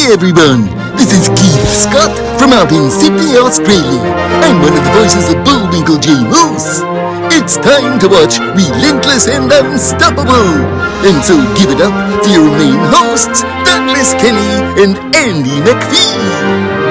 everyone, this is Keith Scott from out in Sydney, Australia. I'm one of the voices of Bullwinkle J. Moose. It's time to watch Relentless and Unstoppable. And so give it up for your main hosts, Douglas Kelly and Andy McPhee.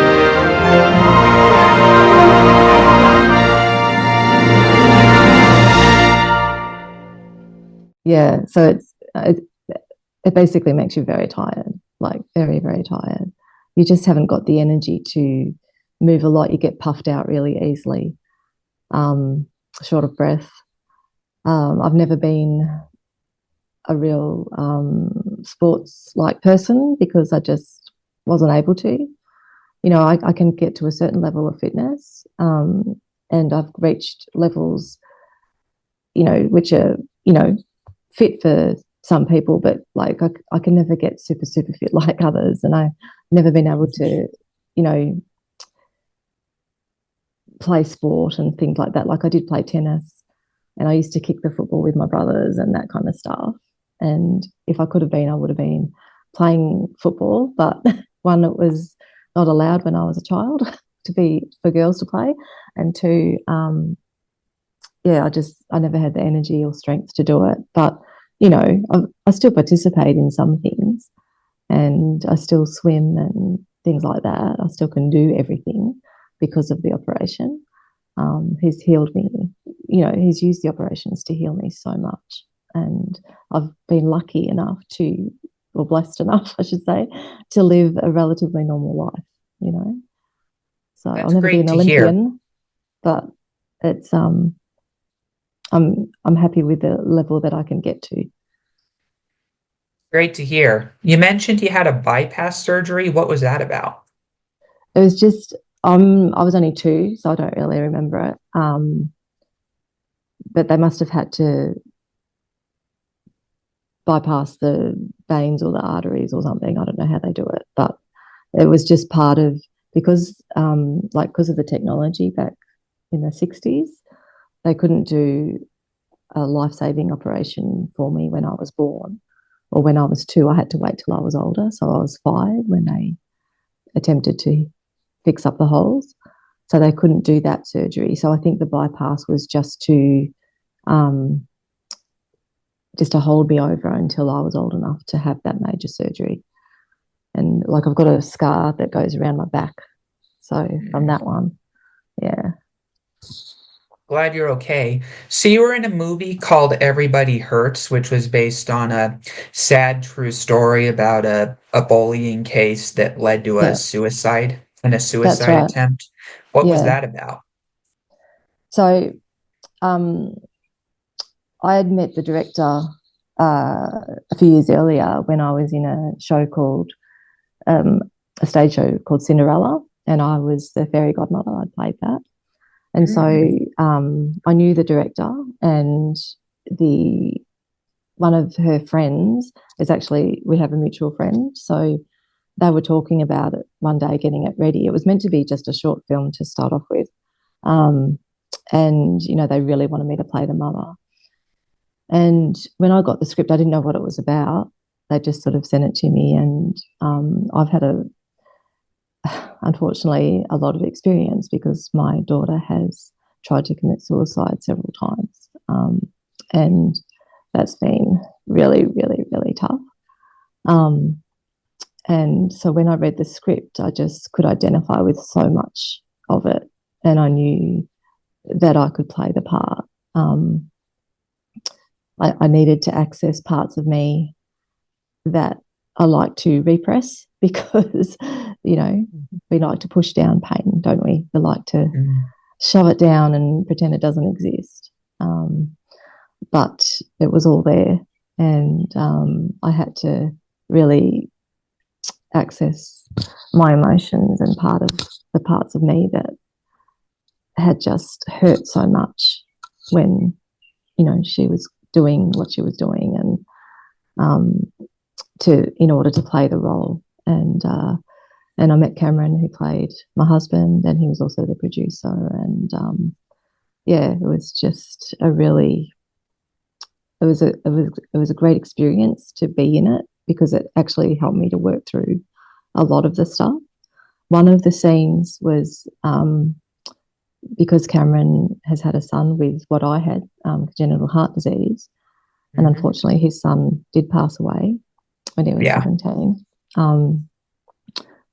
Yeah, so it basically makes you very tired, like very, very tired. You just haven't got the energy to move a lot. You get puffed out really easily, short of breath. I've never been a real sports-like person because I just wasn't able to. You know, I can get to a certain level of fitness, and I've reached levels, you know, which are, you know, fit for some people, but like I can never get super fit like others, and I've never been able to, you know, play sport and things like that. Like I did play tennis, and I used to kick the football with my brothers and that kind of stuff. And if I could have been, I would have been playing football, but one, it was not allowed when I was a child for girls to play, and two, yeah, I never had the energy or strength to do it. But you know, I still participate in some things, and I still swim and things like that. I still can do everything because of the operation. He's healed me. You know, he's used the operations to heal me so much, and I've been lucky enough or blessed enough, I should say, to live a relatively normal life. You know, so That's I'll never be great an to hear. Olympian, but it's I'm happy with the level that I can get to. Great to hear. You mentioned you had a bypass surgery. What was that about? It was just I was only 2, so I don't really remember it. But they must have had to bypass the veins or the arteries or something. I don't know how they do it, but it was just part of because of the technology back in the 60s, they couldn't do a life-saving operation for me when I was born, or when I was 2. I had to wait till I was older, so I was 5 when they attempted to fix up the holes. So they couldn't do that surgery. So I think the bypass was just to hold me over until I was old enough to have that major surgery. And like I've got a scar that goes around my back. So from that one, yeah. Glad you're okay. So you were in a movie called Everybody Hurts, which was based on a sad true story about a bullying case that led to a Yeah, suicide and a that's suicide right. attempt. What was Yeah. that about? So um, I had met the director a few years earlier when I was in um, a stage show called Cinderella, and I was the fairy godmother. I played that. And so Mm. I knew the director, and the one of her friends is actually, we have a mutual friend. So they were talking about it one day, getting it ready. It was meant to be just a short film to start off with. Um, and, you know, they really wanted me to play the mother. And when I got the script, I didn't know what it was about. They just sort of sent it to me. And I've had unfortunately, a lot of experience because my daughter has tried to commit suicide several times. And that's been really, really, really tough. Um, and so when I read the script, I just could identify with so much of it. And I knew that I could play the part. I needed to access parts of me that I like to repress because, you know, we like to push down pain, don't we? We like to Mm. shove it down and pretend it doesn't exist. But it was all there, and I had to really access my emotions and part of the parts of me that had just hurt so much when, you know, she was doing what she was doing, and in order to play the role. And I met Cameron, who played my husband, and he was also the producer. And yeah, it was just it was a great experience to be in it because it actually helped me to work through a lot of the stuff. One of the scenes was because Cameron has had a son with what I had, congenital heart disease, and unfortunately his son did pass away when he was 17.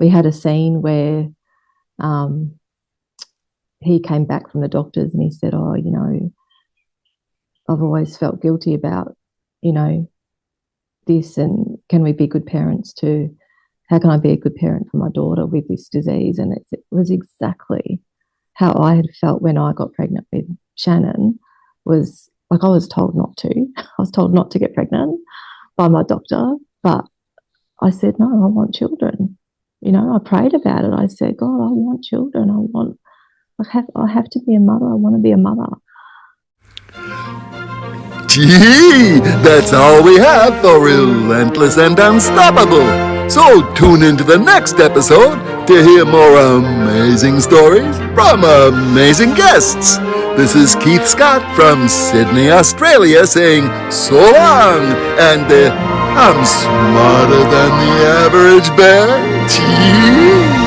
We had a scene where he came back from the doctors and he said, oh, you know, I've always felt guilty about, you know, this, and can we be good parents to, how can I be a good parent for my daughter with this disease? And it was exactly how I had felt when I got pregnant with Shannon. Was like, I was told not to. I was told not to get pregnant by my doctor, but I said, no, I want children. You know, I prayed about it. I said, God, I want children. I have to be a mother. I want to be a mother. Gee, that's all we have for Relentless and Unstoppable. So tune into the next episode to hear more amazing stories from amazing guests. This is Keith Scott from Sydney, Australia, saying so long, and I'm smarter than the average bear. Gee.